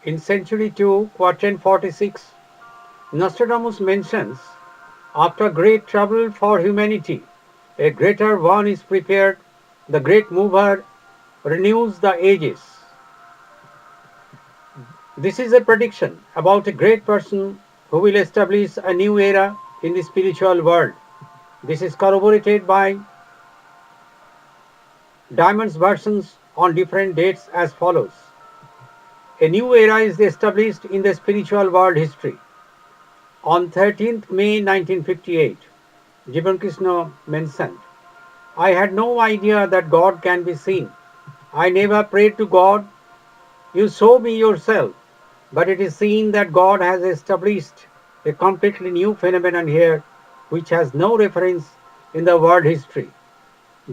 In century 2, quatrain 46, Nostradamus mentions, after great trouble for humanity, a greater one is prepared, the great mover renews the ages. This is a prediction about a great person who will establish a new era in the spiritual world. This is corroborated by Diamond's versions on different dates as follows. A new era is established in the spiritual world history. On 13th May 1958, Jivan Krishna mentioned, I had no idea that God can be seen. I never prayed to God, you show me yourself. But it is seen that God has established a completely new phenomenon here which has no reference in the world history.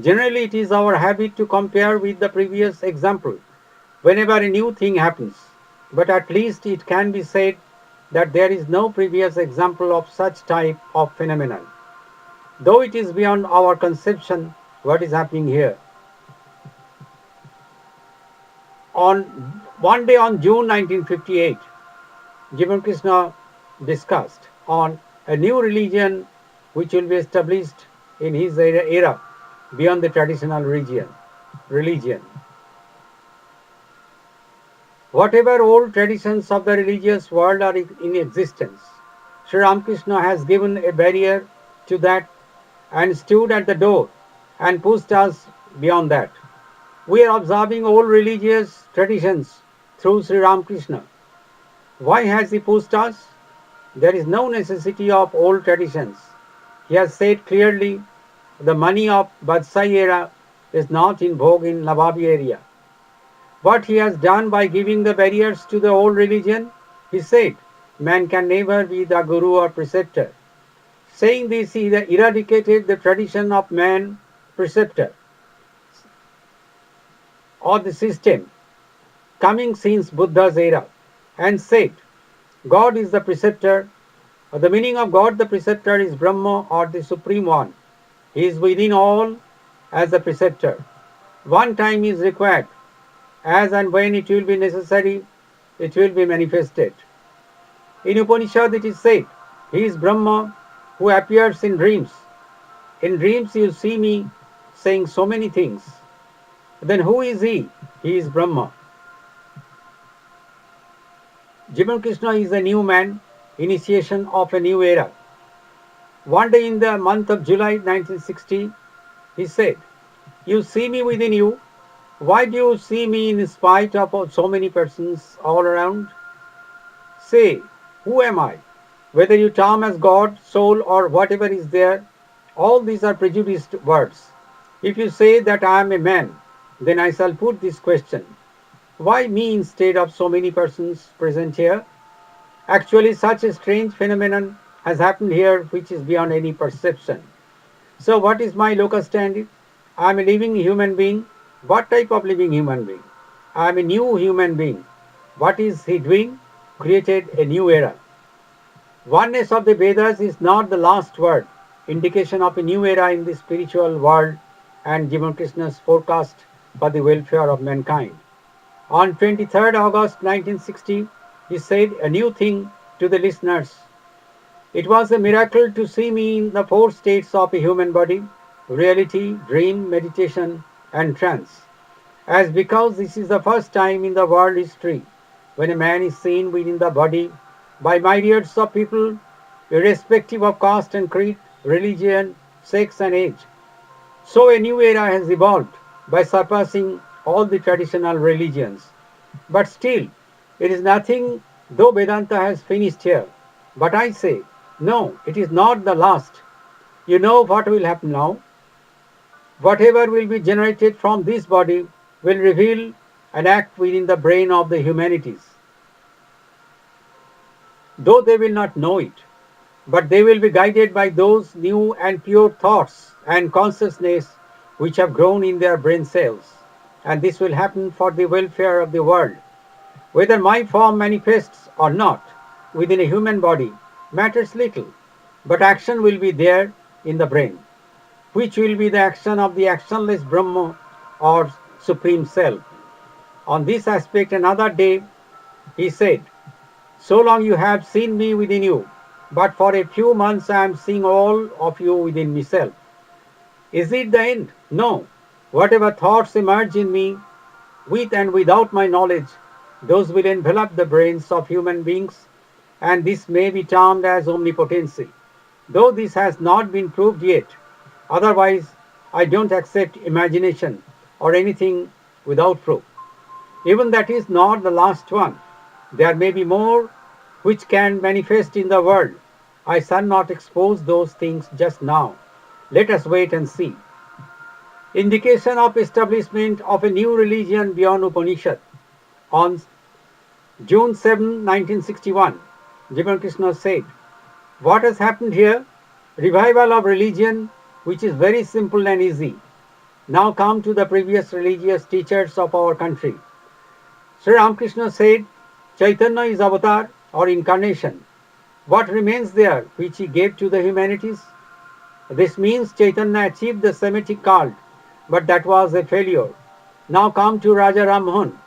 Generally, it is our habit to compare with the previous example whenever a new thing happens, but at least it can be said that there is no previous example of such type of phenomenon. Though it is beyond our conception what is happening here. On one day on June 1958, Jivan Krishna discussed on a new religion which will be established in his era beyond the traditional religion. Whatever old traditions of the religious world are in existence, Sri Ramakrishna has given a barrier to that and stood at the door and pushed us beyond that. We are observing old religious traditions through Sri Ramakrishna. Why has he pushed us? There is no necessity of old traditions. He has said clearly the money of Badsai era is not in vogue in Navabi area. What he has done by giving the barriers to the old religion, he said, man can never be the guru or preceptor. Saying this, he eradicated the tradition of man preceptor or the system coming since Buddha's era and said, God is the preceptor. The meaning of God the preceptor is Brahma or the Supreme One. He is within all as the preceptor. One time is required. As and when it will be necessary, it will be manifested. In Upanishad it is said, He is Brahma who appears in dreams. In dreams you see me saying so many things. Then who is He? He is Brahma. Jivan Krishna is a new man, initiation of a new era. One day in the month of July 1960, he said, you see me within you. Why do you see me in spite of so many persons all around? Say, who am I? Whether you term as God, soul, or whatever is there, all these are prejudiced words. If you say that I am a man, then I shall put this question. Why me instead of so many persons present here? Actually, such a strange phenomenon has happened here which is beyond any perception. So what is my locus standi? I am a living human being. What type of living human being? I am a new human being. What is he doing? Created a new era. Oneness of the Vedas is not the last word, indication of a new era in the spiritual world and Jivan Krishna's forecast for the welfare of mankind. On 23rd August 1960, he said a new thing to the listeners. It was a miracle to see me in the four states of a human body, reality, dream, meditation, and trance. As because this is the first time in the world history when a man is seen within the body by myriads of people, irrespective of caste and creed, religion, sex, and age. So a new era has evolved by surpassing all the traditional religions. But still, it is nothing, though Vedanta has finished here. But I say, no, it is not the last. You know what will happen now? Whatever will be generated from this body will reveal and act within the brain of the humanities. Though they will not know it, but they will be guided by those new and pure thoughts and consciousness which have grown in their brain cells. And this will happen for the welfare of the world. Whether my form manifests or not within a human body matters little, but action will be there in the brain, which will be the action of the actionless Brahma or Supreme Self. On this aspect, another day, he said, so long you have seen me within you, but for a few months I am seeing all of you within myself. Is it the end? No. Whatever thoughts emerge in me, with and without my knowledge, those will envelop the brains of human beings, and this may be termed as omnipotency. Though this has not been proved yet, otherwise, I don't accept imagination or anything without proof. Even that is not the last one. There may be more which can manifest in the world. I shall not expose those things just now. Let us wait and see. Indication of establishment of a new religion beyond Upanishad. On June 7, 1961, Jivan Krishna said, what has happened here? Revival of religion, which is very simple and easy. Now come to the previous religious teachers of our country. Sri Ramakrishna said, Chaitanya is avatar or incarnation. What remains there which he gave to the humanities? This means Chaitanya achieved the Semitic cult, but that was a failure. Now come to Raja Ram Mohan.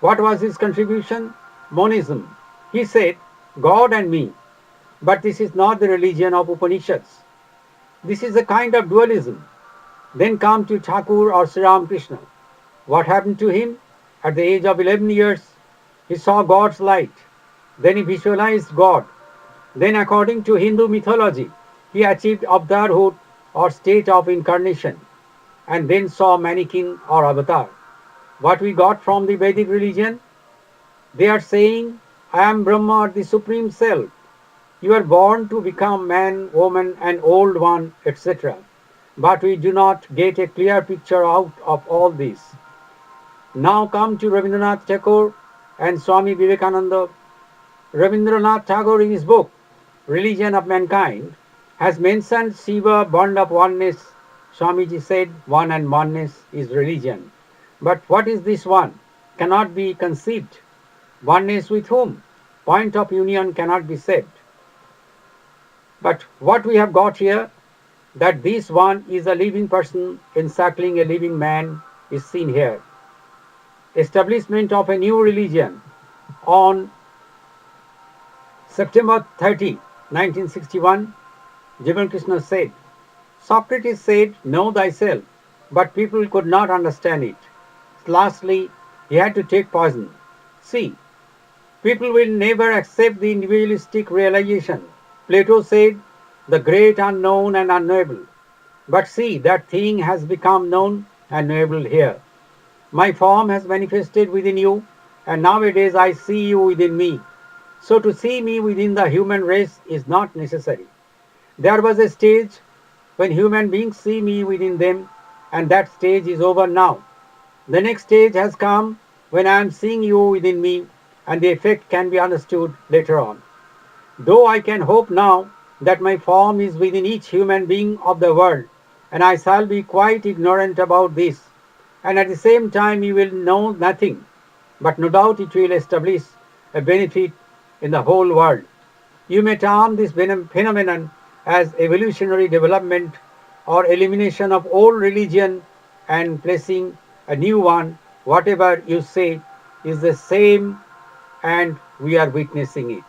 What was his contribution? Monism. He said, God and me. But this is not the religion of Upanishads. This is a kind of dualism. Then come to Thakur or Sri Ramakrishna. What happened to him? At the age of 11 years, he saw God's light. Then he visualized God. Then according to Hindu mythology, he achieved avatarhood or state of incarnation, and then saw mannequin or avatar. What we got from the Vedic religion? They are saying, I am Brahma, the Supreme Self. You are born to become man, woman, and old one, etc. But we do not get a clear picture out of all this. Now come to Rabindranath Tagore and Swami Vivekananda. Rabindranath Tagore in his book, Religion of Mankind, has mentioned Shiva, bond of oneness. Swamiji said, one and oneness is religion. But what is this one? Cannot be conceived. Oneness with whom? Point of union cannot be said. But what we have got here, that this one is a living person encircling a living man, is seen here. Establishment of a new religion. On September 30, 1961, Jivan Krishna said, Socrates said, know thyself, but people could not understand it. Lastly, he had to take poison. See, people will never accept the individualistic realization. Plato said, the great unknown and unknowable. But see, that thing has become known and knowable here. My form has manifested within you, and nowadays I see you within me. So to see me within the human race is not necessary. There was a stage when human beings see me within them, and that stage is over now. The next stage has come when I am seeing you within me, and the effect can be understood later on. Though I can hope now that my form is within each human being of the world, and I shall be quite ignorant about this, and at the same time you will know nothing, but no doubt it will establish a benefit in the whole world. You may term this phenomenon as evolutionary development or elimination of old religion and placing a new one. Whatever you say is the same, and we are witnessing it.